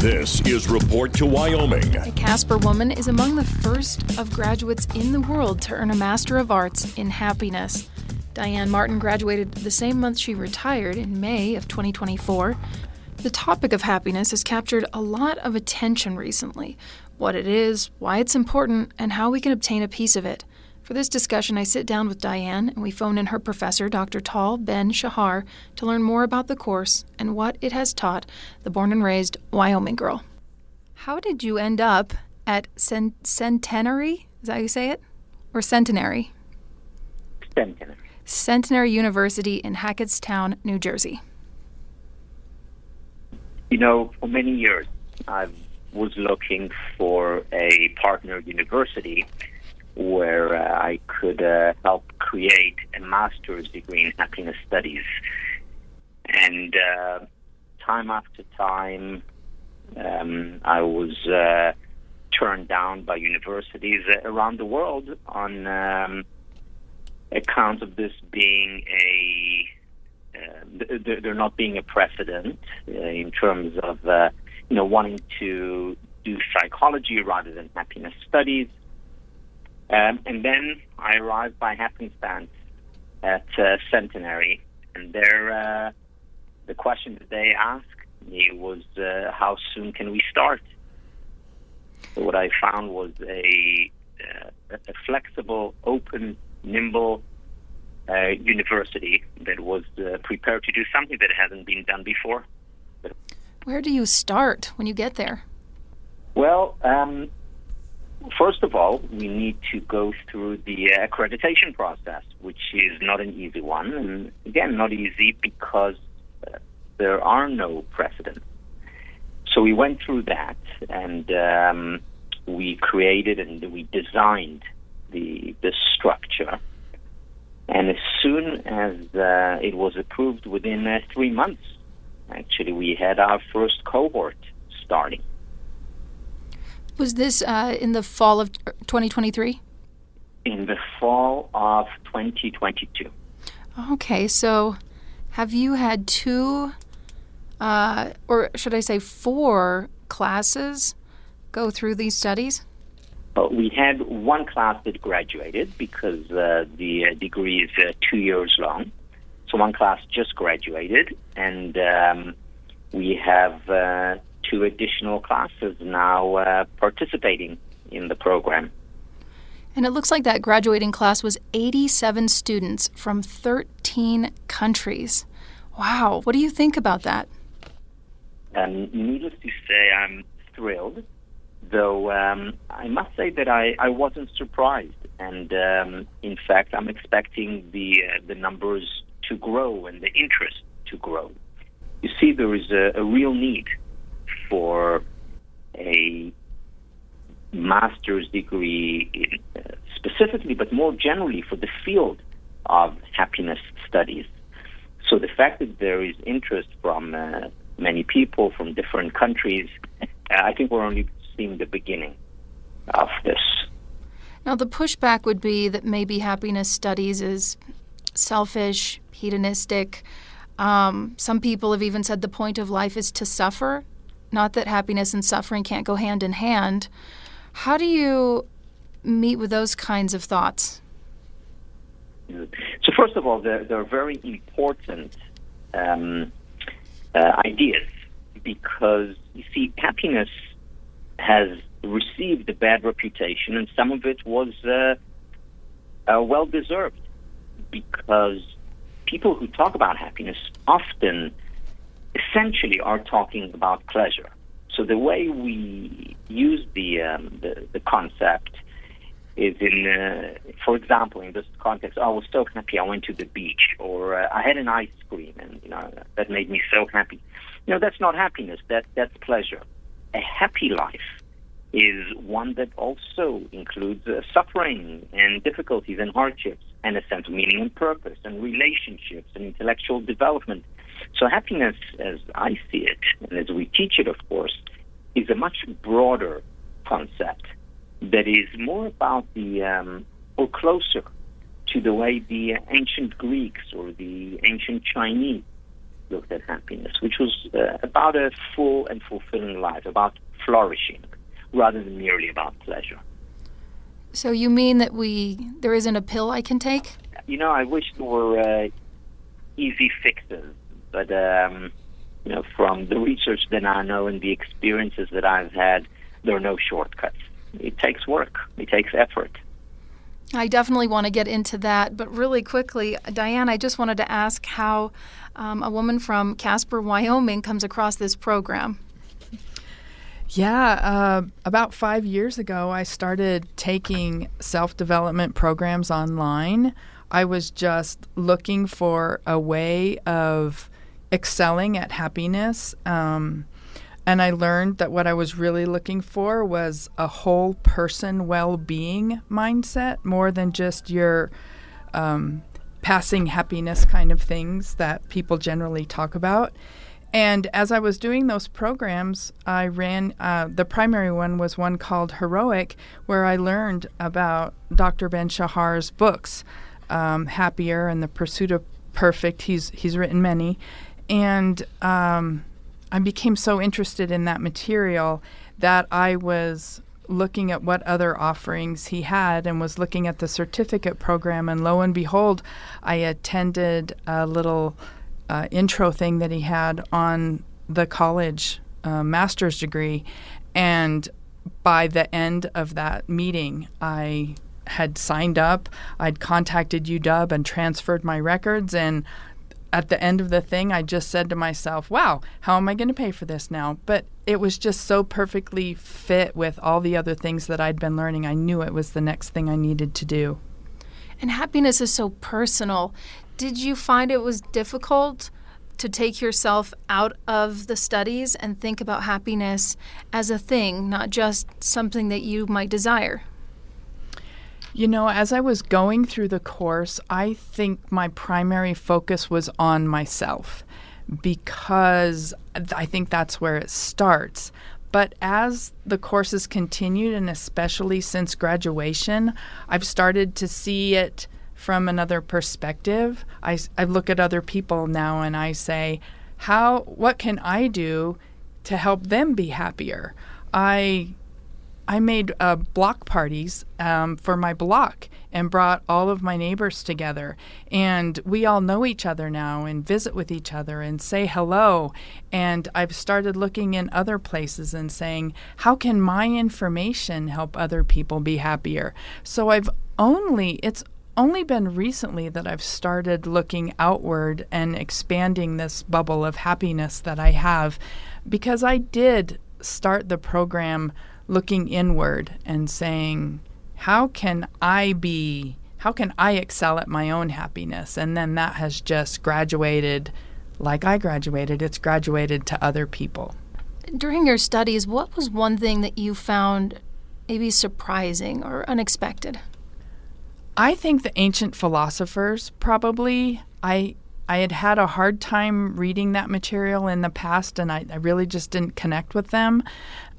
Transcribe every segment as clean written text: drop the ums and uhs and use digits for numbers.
This is Report to Wyoming. A Casper woman is among the first of graduates in the world to earn a Master of Arts in Happiness. Diane Martin graduated the same month she retired in May of 2024. The topic of happiness has captured a lot of attention recently. What it is, why it's important, and how we can obtain a piece of it. For this discussion, I sit down with Diane and we phone in her professor, Dr. Tal Ben Shahar, to learn more about the course and what it has taught the born and raised Wyoming girl. How did you end up at Centenary? Is that how you say it? Or Centenary? Centenary. Centenary University in Hackettstown, New Jersey. You know, for many years, I was looking for a partner university where I could help create a master's degree in happiness studies. And time after time, I was turned down by universities around the world on account of this being there not being a precedent in terms of wanting to do psychology rather than happiness studies. And then I arrived by happenstance at Centenary, and there the question that they asked me was, how soon can we start? So what I found was a flexible, open, nimble university that was prepared to do something that hasn't been done before. Where do you start when you get there? Well, first of all, we need to go through the accreditation process, which is not an easy one. And again, not easy because there are no precedents. So we went through that, and we created and we designed the structure. And as soon as it was approved, within 3 months, actually, we had our first cohort starting. Was this in the fall of 2023? In the fall of 2022. Okay, so have you had or should I say 4 classes go through these studies? We had one class that graduated because the degree is 2 years long. So one class just graduated, and we have 2 additional classes now participating in the program. And it looks like that graduating class was 87 students from 13 countries. Wow. What do you think about that? Needless to say, I'm thrilled, though I must say that I wasn't surprised. And in fact, I'm expecting the numbers to grow and the interest to grow. You see, there is a real need for a master's degree specifically, but more generally for the field of happiness studies. So the fact that there is interest from many people from different countries, I think we're only seeing the beginning of this. Now, the pushback would be that maybe happiness studies is selfish, hedonistic. Some people have even said the point of life is to suffer. Not that happiness and suffering can't go hand in hand. How do you meet with those kinds of thoughts? So first of all, they're very important ideas because, you see, happiness has received a bad reputation, and some of it was well-deserved because people who talk about happiness often essentially are talking about pleasure. So the way we use the concept is for example, in this context, I was so happy I went to the beach, or I had an ice cream, and that made me so happy. That's not happiness. That's pleasure. A happy life is one that also includes suffering and difficulties and hardships, and a sense of meaning and purpose, and relationships and intellectual development. So happiness, as I see it, and as we teach it, of course, is a much broader concept that is more about or closer to the way the ancient Greeks or the ancient Chinese looked at happiness, which was about a full and fulfilling life, about flourishing, rather than merely about pleasure. So you mean that there isn't a pill I can take? I wish there were easy fixes, but from the research that I know and the experiences that I've had, there are no shortcuts. It takes work. It takes effort. I definitely want to get into that, but really quickly, Diane, I just wanted to ask how a woman from Casper, Wyoming comes across this program. Yeah, about 5 years ago, I started taking self-development programs online. I was just looking for a way of excelling at happiness, and I learned that what I was really looking for was a whole person well-being mindset, more than just your passing happiness kind of things that people generally talk about. And as I was doing those programs, I ran, the primary one was one called Heroic, where I learned about Dr. Ben Shahar's books, Happier and The Pursuit of Perfect. He's written many. And I became so interested in that material that I was looking at what other offerings he had and was looking at the certificate program. And lo and behold, I attended a little intro thing that he had on the college master's degree. And by the end of that meeting, I had signed up. I'd contacted UW and transferred my records. And at the end of the thing, I just said to myself, wow, how am I going to pay for this now? But it was just so perfectly fit with all the other things that I'd been learning. I knew it was the next thing I needed to do. And happiness is so personal. Did you find it was difficult to take yourself out of the studies and think about happiness as a thing, not just something that you might desire? As I was going through the course, I think my primary focus was on myself, because I think that's where it starts. But as the courses continued, and especially since graduation, I've started to see it from another perspective. I look at other people now and I say, what can I do to help them be happier? I made block parties for my block and brought all of my neighbors together. And we all know each other now and visit with each other and say hello. And I've started looking in other places and saying, how can my information help other people be happier? So it's only been recently that I've started looking outward and expanding this bubble of happiness that I have, because I did start the program looking inward and saying, how can I excel at my own happiness? And then that has just graduated, like I graduated, it's graduated to other people. During your studies, what was one thing that you found maybe surprising or unexpected? I think the ancient philosophers probably. I had a hard time reading that material in the past, and I really just didn't connect with them.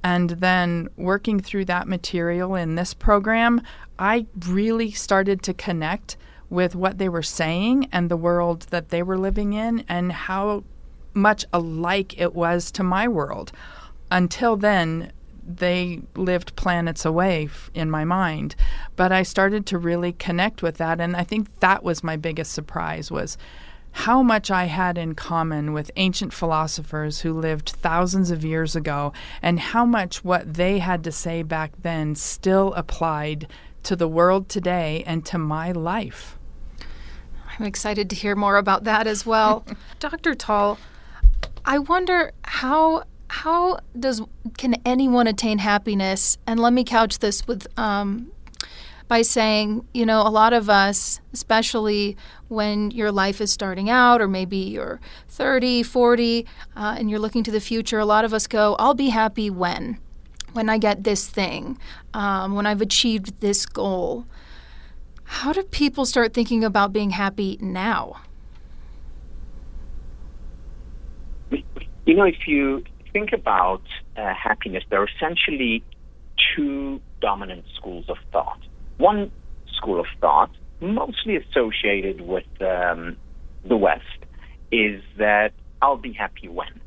And then working through that material in this program, I really started to connect with what they were saying and the world that they were living in and how much alike it was to my world. Until then, they lived planets away in my mind. But I started to really connect with that, and I think that was my biggest surprise, was how much I had in common with ancient philosophers who lived thousands of years ago, and how much what they had to say back then still applied to the world today and to my life. I'm excited to hear more about that as well. Dr. Tall, I wonder can anyone attain happiness? And let me couch this with by saying, a lot of us, especially when your life is starting out, or maybe you're 30, 40, and you're looking to the future, a lot of us go, I'll be happy when I get this thing, when I've achieved this goal. How do people start thinking about being happy now? If you think about happiness, there are essentially two dominant schools of thought. One school of thought, mostly associated with the West, is that I'll be happy when.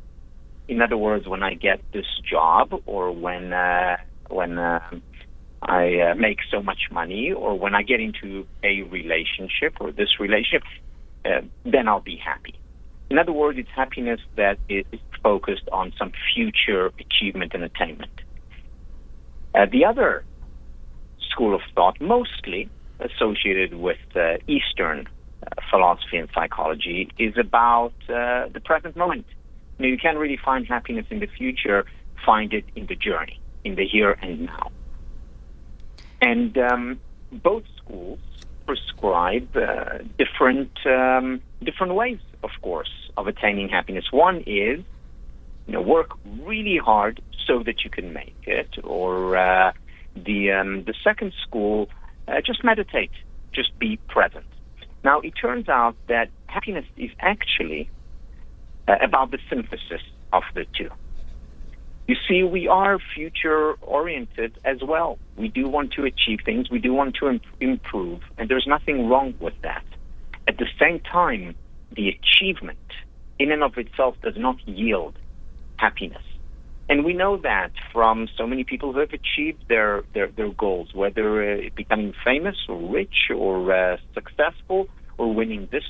In other words, when I get this job, or when I make so much money, or when I get into a relationship or this relationship, then I'll be happy. In other words, it's happiness that is focused on some future achievement and attainment. The other school of thought, mostly associated with Eastern philosophy and psychology, is about the present moment. You can't really find happiness in the future, find it in the journey, in the here and now. And both schools prescribe different ways, of course, of attaining happiness. One is, work really hard so that you can make it, or the second school, just meditate, just be present. Now, it turns out that happiness is actually about the synthesis of the two. You see, we are future-oriented as well. We do want to achieve things. We do want to improve, and there's nothing wrong with that. At the same time, the achievement in and of itself does not yield happiness. And we know that from so many people who have achieved their goals, whether becoming famous or rich or successful, or winning this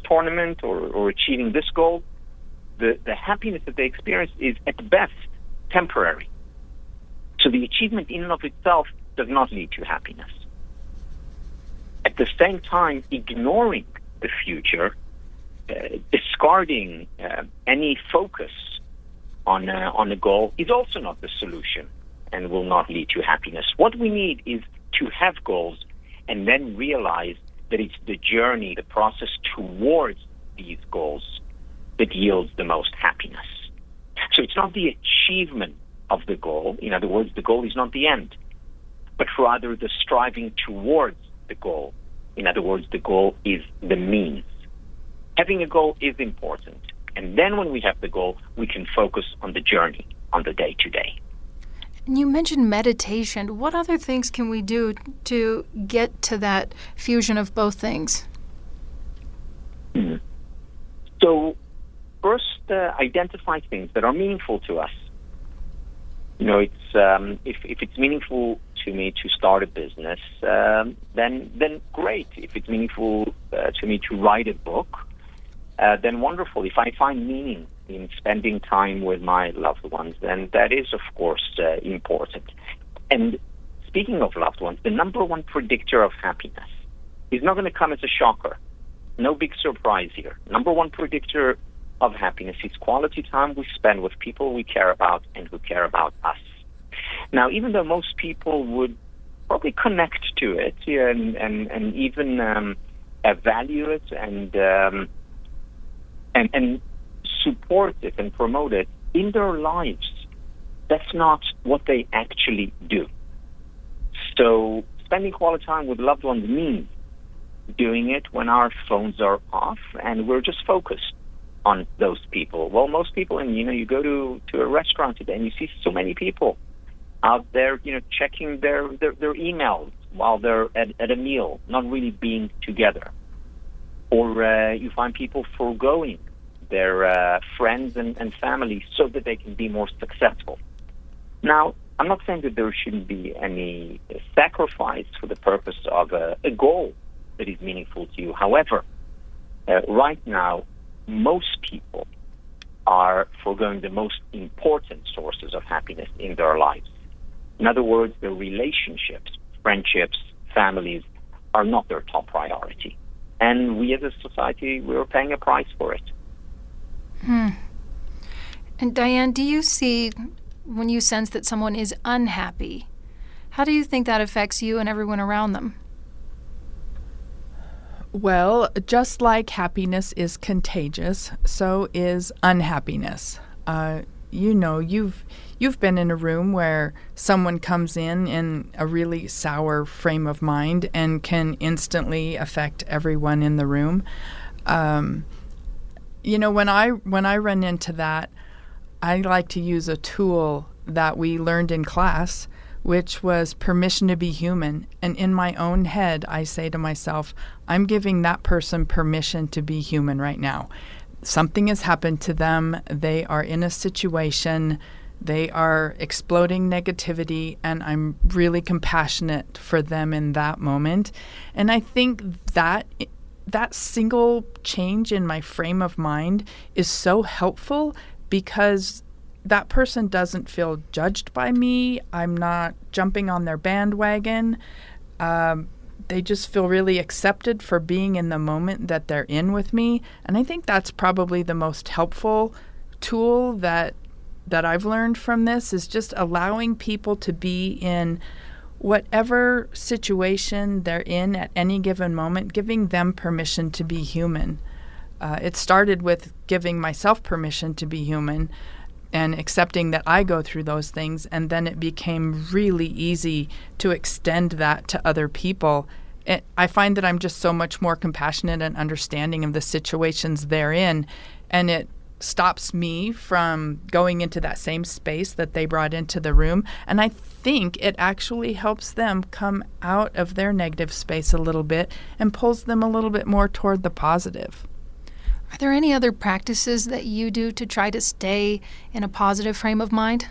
tournament, or achieving this goal. The happiness that they experience is at best temporary. So the achievement in and of itself does not lead to happiness. At the same time, ignoring the future, discarding any focus on a goal is also not the solution and will not lead to happiness. What we need is to have goals and then realize that it's the journey, the process towards these goals that yields the most happiness. So it's not the achievement of the goal. In other words, the goal is not the end, but rather the striving towards the goal. In other words, the goal is the means. Having a goal is important. And then when we have the goal, we can focus on the journey, on the day-to-day. You mentioned meditation. What other things can we do to get to that fusion of both things? So first, identify things that are meaningful to us. It's if it's meaningful to me to start a business, then great. If it's meaningful to me to write a book, then wonderful. If I find meaning in spending time with my loved ones, then that is, of course, important. And speaking of loved ones, the number one predictor of happiness is not going to come as a shocker. No big surprise here. Number one predictor of happiness is quality time we spend with people we care about and who care about us. Now, even though most people would probably connect to it and even value it and support it and promote it in their lives, that's not what they actually do. So spending quality time with loved ones means doing it when our phones are off and we're just focused on those people. Well, most people, and you go to a restaurant today and you see so many people out there, checking their emails while they're at a meal, not really being together. Or you find people foregoing their friends and family so that they can be more successful. Now, I'm not saying that there shouldn't be any sacrifice for the purpose of a goal that is meaningful to you. However, right now, most people are foregoing the most important sources of happiness in their lives. In other words, their relationships, friendships, families are not their top priority. And we as a society, we're paying a price for it. And Diane, do you see, when you sense that someone is unhappy, how do you think that affects you and everyone around them? Well, just like happiness is contagious, so is unhappiness. You've been in a room where someone comes in a really sour frame of mind and can instantly affect everyone in the room. When I run into that, I like to use a tool that we learned in class, which was permission to be human. And in my own head, I say to myself, I'm giving that person permission to be human right now. something has happened to them. They are in a situation. They are exploding negativity, and I'm really compassionate for them in that moment. And I think that single change in my frame of mind is so helpful because that person doesn't feel judged by me. I'm not jumping on their bandwagon. They just feel really accepted for being in the moment that they're in with me. And I think that's probably the most helpful tool that I've learned from this, is just allowing people to be in whatever situation they're in at any given moment, giving them permission to be human. It started with giving myself permission to be human and accepting that I go through those things, and then it became really easy to extend that to other people. I find that I'm just so much more compassionate and understanding of the situations they're in, and it stops me from going into that same space that they brought into the room. And I think it actually helps them come out of their negative space a little bit and pulls them a little bit more toward the positive. Are there any other practices that you do to try to stay in a positive frame of mind?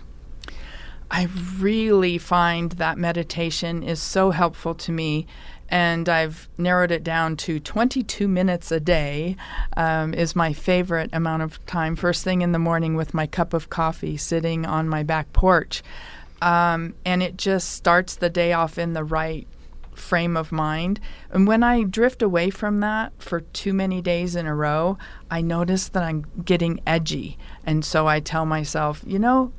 I really find that meditation is so helpful to me, and I've narrowed it down to 22 minutes a day is my favorite amount of time, first thing in the morning with my cup of coffee sitting on my back porch. And it just starts the day off in the right frame of mind. And when I drift away from that for too many days in a row, I notice that I'm getting edgy. And so I tell myself,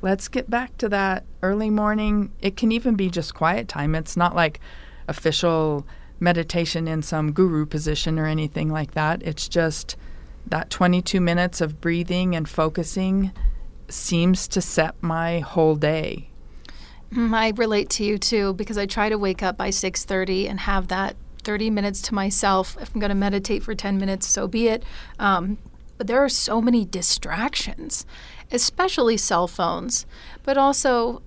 let's get back to that early morning. It can even be just quiet time. It's not like official meditation in some guru position or anything like that. It's just that 22 minutes of breathing and focusing seems to set my whole day. I relate to you too, because I try to wake up by 6:30 and have that 30 minutes to myself. If I'm going to meditate for 10 minutes, so be it. But there are so many distractions, especially cell phones, but also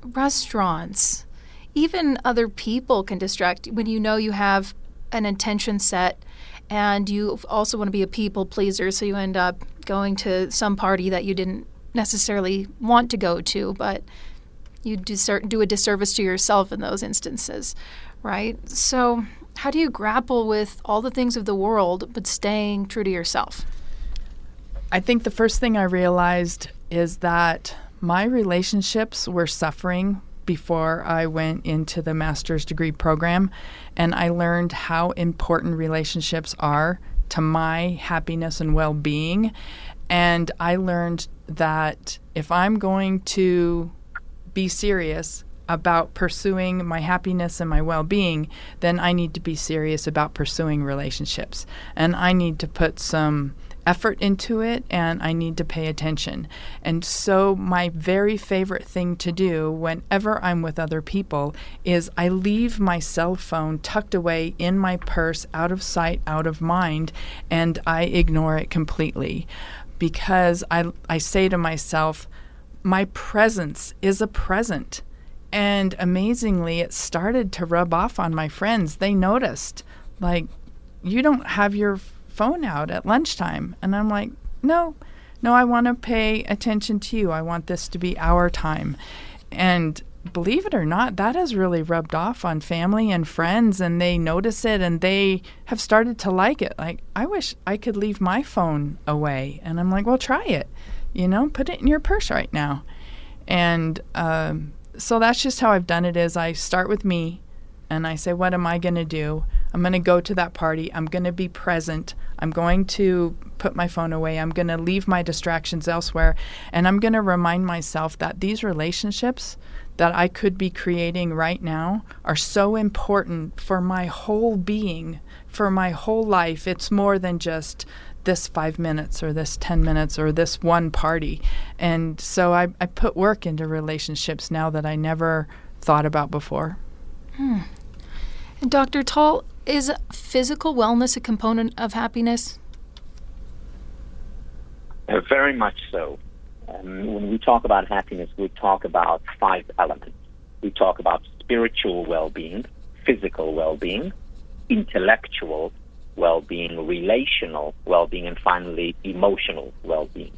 restaurants. Even other people can distract you when you have an intention set, and you also want to be a people pleaser, so you end up going to some party that you didn't necessarily want to go to, but you do a disservice to yourself in those instances, right? So how do you grapple with all the things of the world but staying true to yourself? I think the first thing I realized is that my relationships were suffering before I went into the master's degree program, and I learned how important relationships are to my happiness and well-being. And I learned that if I'm going to be serious about pursuing my happiness and my well-being, then I need to be serious about pursuing relationships. And I need to put some effort into it, and I need to pay attention. And so my very favorite thing to do whenever I'm with other people is I leave my cell phone tucked away in my purse, out of sight, out of mind, and I ignore it completely. Because I say to myself, my presence is a present. And amazingly, it started to rub off on my friends. They noticed, like, you don't have your phone out at lunchtime. And I'm like, no, I want to pay attention to you. I want this to be our time. And believe it or not, that has really rubbed off on family and friends, and they notice it, and they have started to like it. Like, I wish I could leave my phone away. And I'm like, well, try it. Put it in your purse right now. And so that's just how I've done it, is I start with me, and I say, what am I going to do? I'm going to go to that party. I'm going to be present. I'm going to put my phone away. I'm going to leave my distractions elsewhere. And I'm going to remind myself that these relationships that I could be creating right now are so important for my whole being, for my whole life. It's more than just this 5 minutes or this 10 minutes or this one party. And so I put work into relationships now that I never thought about before. And Dr. Tall, is physical wellness a component of happiness? Very much so. When we talk about happiness, we talk about 5 elements. We talk about spiritual well-being, physical well-being, intellectual, well-being, relational well-being, and finally, emotional well-being.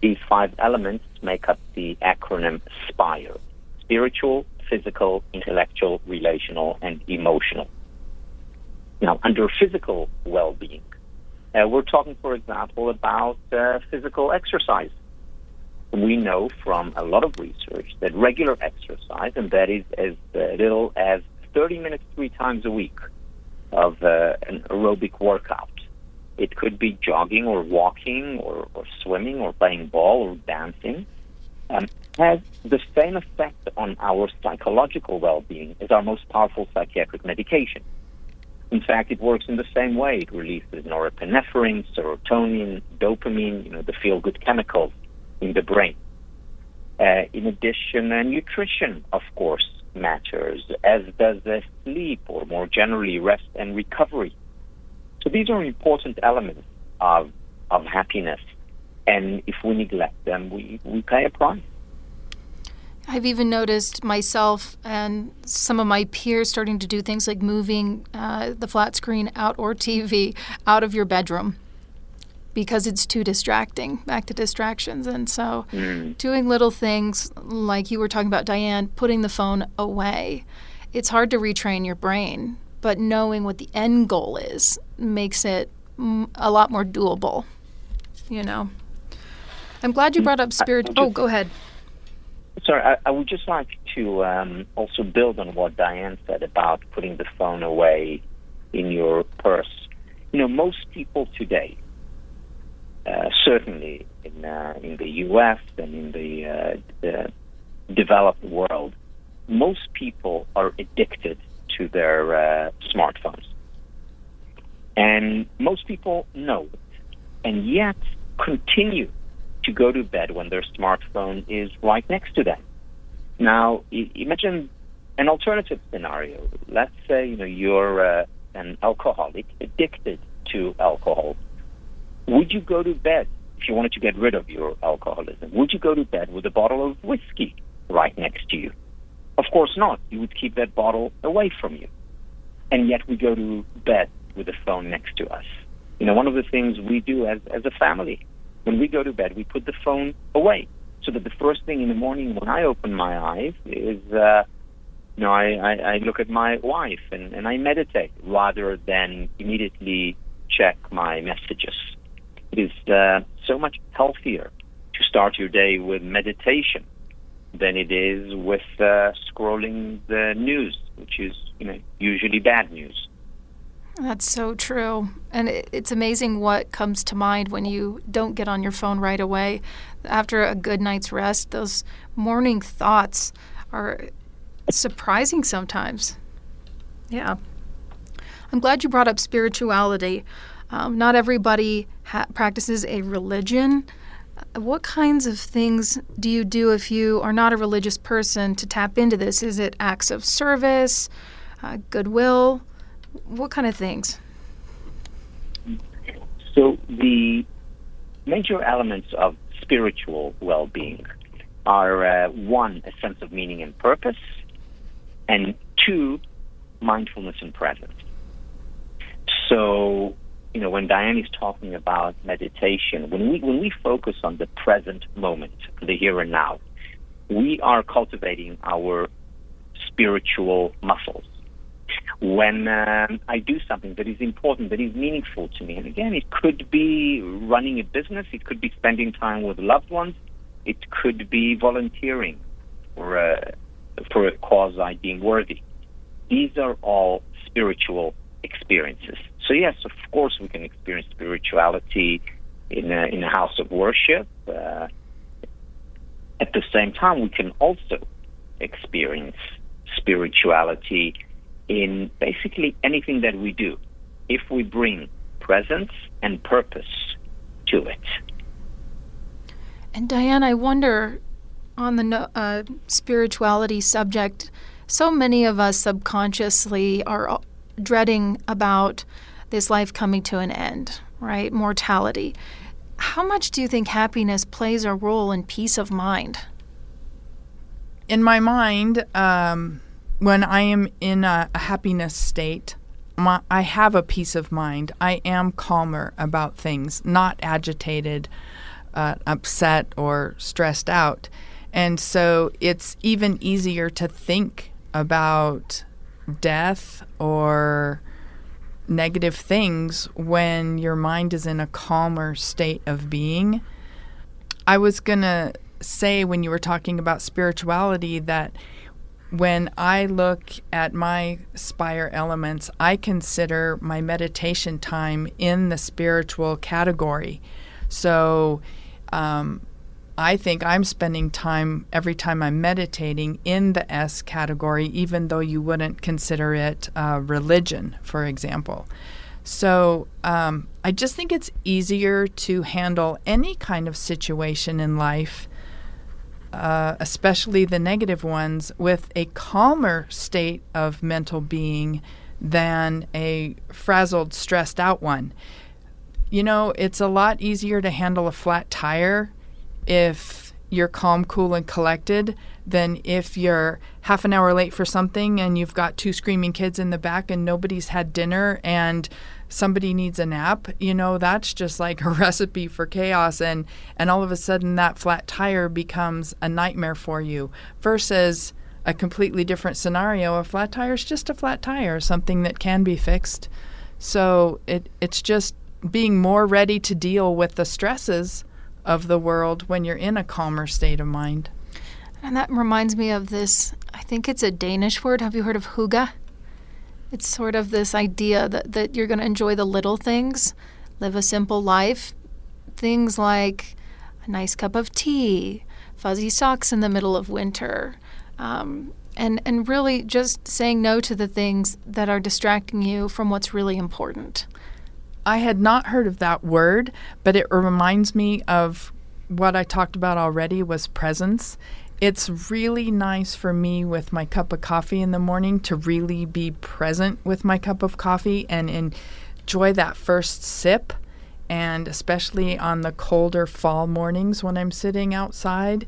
These 5 elements make up the acronym SPIRE: spiritual, physical, intellectual, relational, and emotional. Now, under physical well-being, we're talking, for example, about physical exercise. We know from a lot of research that regular exercise, and that is as little as 30 minutes 3 times a week of an aerobic workout. It could be jogging or walking or swimming or playing ball or dancing, has the same effect on our psychological well-being as our most powerful psychiatric medication. In fact, it works in the same way. It releases norepinephrine, serotonin, dopamine, the feel-good chemicals in the brain. In addition, nutrition, of course, matters, as does sleep, or more generally, rest and recovery. So these are important elements of happiness, and if we neglect them, we pay a price. I've even noticed myself and some of my peers starting to do things like moving the flat screen outdoor TV out of your bedroom because it's too distracting, back to distractions. And so doing little things like you were talking about, Diane, putting the phone away. It's hard to retrain your brain, but knowing what the end goal is makes it a lot more doable, I'm glad you brought up spirit. Oh, go ahead. Sorry, I would just like to also build on what Diane said about putting the phone away in your purse. Most people today, certainly in the U.S. and in the developed world, most people are addicted to their smartphones. And most people know it, and yet continue to go to bed when their smartphone is right next to them. Now, imagine an alternative scenario. Let's say you're an alcoholic, addicted to alcohol. Would you go to bed, if you wanted to get rid of your alcoholism, would you go to bed with a bottle of whiskey right next to you? Of course not. You would keep that bottle away from you. And yet we go to bed with the phone next to us. One of the things we do as a family, when we go to bed, we put the phone away so that the first thing in the morning when I open my eyes is, I look at my wife and I meditate rather than immediately check my messages. It is so much healthier to start your day with meditation than it is with scrolling the news, which is, usually bad news. That's so true. And it's amazing what comes to mind when you don't get on your phone right away. After a good night's rest, those morning thoughts are surprising sometimes. Yeah. I'm glad you brought up spirituality. Not everybody practices a religion. What kinds of things do you do if you are not a religious person to tap into this? Is it acts of service, goodwill? What kind of things? So the major elements of spiritual well-being are 1, a sense of meaning and purpose, and 2, mindfulness and presence. So, when Diane is talking about meditation, when we focus on the present moment, the here and now, we are cultivating our spiritual muscles. When I do something that is important, that is meaningful to me, and again, it could be running a business, it could be spending time with loved ones, it could be volunteering for a cause I deem worthy. These are all spiritual experiences. So yes, of course, we can experience spirituality in a house of worship. At the same time, we can also experience spirituality in basically anything that we do, if we bring presence and purpose to it. And Diane, I wonder, on the spirituality subject, so many of us subconsciously are dreading about this life coming to an end, right? Mortality. How much do you think happiness plays a role in peace of mind? In my mind, when I am in a happiness state, I have a peace of mind. I am calmer about things, not agitated, upset, or stressed out. And so it's even easier to think about death or negative things when your mind is in a calmer state of being. I was going to say, when you were talking about spirituality, that when I look at my Spire elements, I consider my meditation time in the spiritual category. So I think I'm spending time every time I'm meditating in the S category, even though you wouldn't consider it religion, for example. So I just think it's easier to handle any kind of situation in life, especially the negative ones, with a calmer state of mental being than a frazzled, stressed out one. You know, it's a lot easier to handle a flat tire if you're calm, cool, and collected than if you're half an hour late for something and you've got 2 screaming kids in the back and nobody's had dinner and somebody needs a nap. You know, that's just like a recipe for chaos, and all of a sudden that flat tire becomes a nightmare for you, versus a completely different scenario. A flat tire is just a flat tire, something that can be fixed. So it's just being more ready to deal with the stresses of the world when you're in a calmer state of mind. And that reminds me of this, I think it's a Danish word. Have you heard of hygge? It's sort of this idea that you're going to enjoy the little things, live a simple life. Things like a nice cup of tea, fuzzy socks in the middle of winter, and really just saying no to the things that are distracting you from what's really important. I had not heard of that word, but it reminds me of what I talked about already, was presence. It's really nice for me with my cup of coffee in the morning to really be present with my cup of coffee and enjoy that first sip. And especially on the colder fall mornings when I'm sitting outside,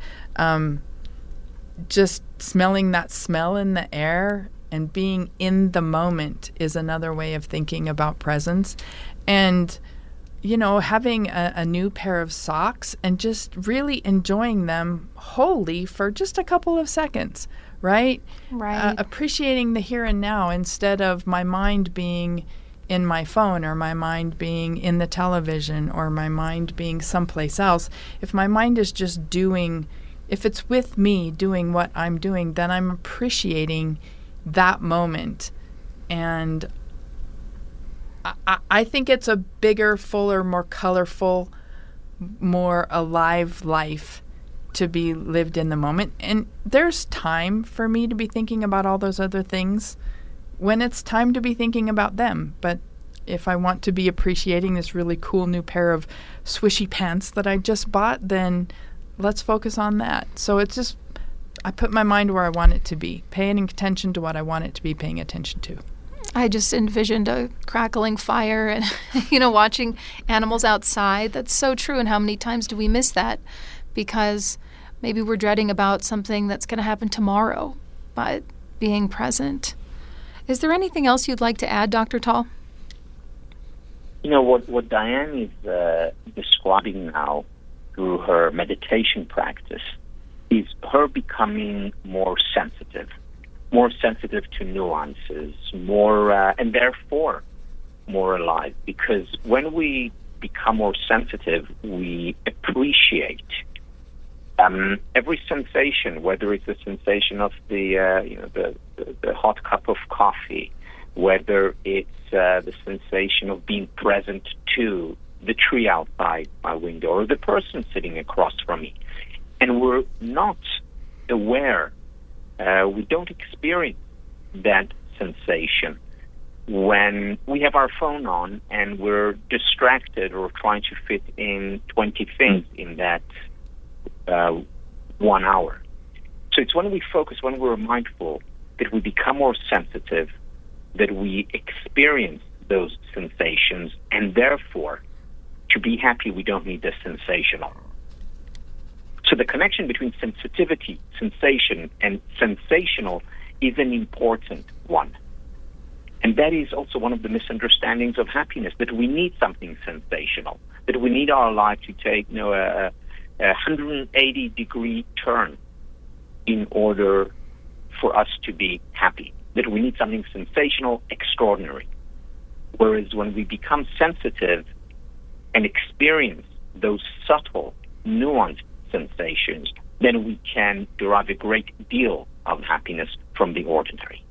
just smelling that smell in the air and being in the moment is another way of thinking about presence. And, you know, having a new pair of socks and just really enjoying them wholly for just a couple of seconds, right? Right. Appreciating the here and now instead of my mind being in my phone, or my mind being in the television, or my mind being someplace else. If my mind is just if it's with me doing what I'm doing, then I'm appreciating that moment. And I think it's a bigger, fuller, more colorful, more alive life to be lived in the moment. And there's time for me to be thinking about all those other things when it's time to be thinking about them. But if I want to be appreciating this really cool new pair of swishy pants that I just bought, then let's focus on that. So it's just, I put my mind where I want it to be, paying attention to what I want it to be paying attention to. I just envisioned a crackling fire and, watching animals outside. That's so true. And how many times do we miss that? Because maybe we're dreading about something that's going to happen tomorrow, but being present. Is there anything else you'd like to add, Dr. Tall? What Diane is describing now through her meditation practice is her becoming more sensitive to nuances, and therefore more alive. Because when we become more sensitive, we appreciate every sensation, whether it's the sensation of the hot cup of coffee, whether it's the sensation of being present to the tree outside my window or the person sitting across from me. And we're not aware, we don't experience that sensation when we have our phone on and we're distracted or trying to fit in 20 things in that 1 hour. So it's when we focus, when we're mindful, that we become more sensitive, that we experience those sensations, and therefore, to be happy, we don't need the sensational. So the connection between sensitivity, sensation, and sensational is an important one. And that is also one of the misunderstandings of happiness, that we need something sensational, that we need our life to take a 180-degree turn in order for us to be happy, that we need something sensational, extraordinary. Whereas when we become sensitive and experience those subtle, nuanced sensations, then we can derive a great deal of happiness from the ordinary.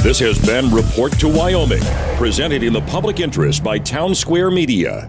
This has been Report to Wyoming, presented in the public interest by Town Square Media.